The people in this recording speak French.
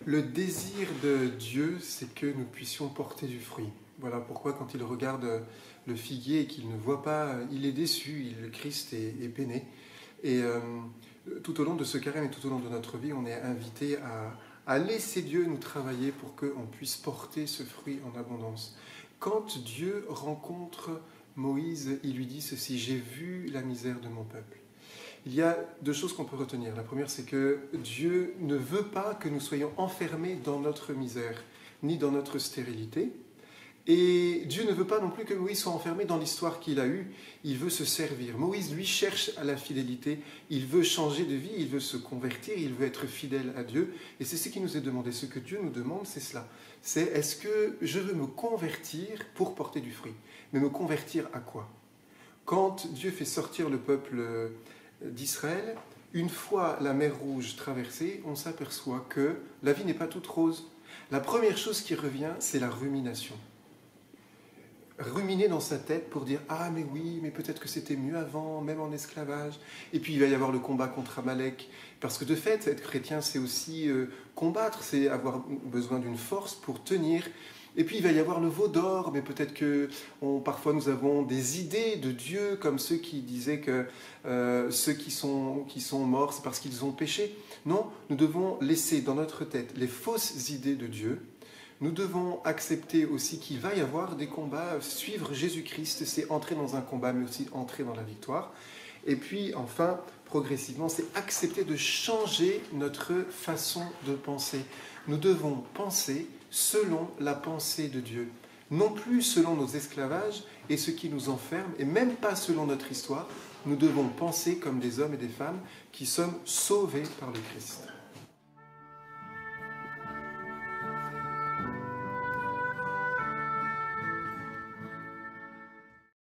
Le désir de Dieu, c'est que nous puissions porter du fruit. Voilà pourquoi quand il regarde le figuier et qu'il ne voit pas, il est déçu, le Christ est peiné. Et tout au long de ce carême et tout au long de notre vie, on est invité à laisser Dieu nous travailler pour qu'on puisse porter ce fruit en abondance. Quand Dieu rencontre Moïse, il lui dit ceci: « J'ai vu la misère de mon peuple ». Il y a deux choses qu'on peut retenir. La première, c'est que Dieu ne veut pas que nous soyons enfermés dans notre misère, ni dans notre stérilité. Et Dieu ne veut pas non plus que Moïse soit enfermé dans l'histoire qu'il a eue. Il veut se servir. Moïse, lui, cherche à la fidélité. Il veut changer de vie, il veut se convertir, il veut être fidèle à Dieu. Et c'est ce qui nous est demandé. Ce que Dieu nous demande, c'est cela. C'est: est-ce que je veux me convertir pour porter du fruit? Mais me convertir à quoi? Quand Dieu fait sortir le peuple d'Israël, une fois la mer Rouge traversée, on s'aperçoit que la vie n'est pas toute rose. La première chose qui revient, c'est la rumination. Ruminer dans sa tête pour dire: ah mais oui, mais peut-être que c'était mieux avant, même en esclavage. Et puis il va y avoir le combat contre Amalek, parce que de fait, être chrétien, c'est aussi combattre, c'est avoir besoin d'une force pour tenir. Et puis il va y avoir le veau d'or, mais peut-être que parfois nous avons des idées de Dieu, comme ceux qui disaient que ceux qui sont morts, c'est parce qu'ils ont péché. Non, nous devons laisser dans notre tête les fausses idées de Dieu. Nous devons accepter aussi qu'il va y avoir des combats. Suivre Jésus-Christ, c'est entrer dans un combat, mais aussi entrer dans la victoire. Et puis, enfin, progressivement, c'est accepter de changer notre façon de penser. Nous devons penser selon la pensée de Dieu, non plus selon nos esclavages et ce qui nous enferme, et même pas selon notre histoire. Nous devons penser comme des hommes et des femmes qui sommes sauvés par le Christ.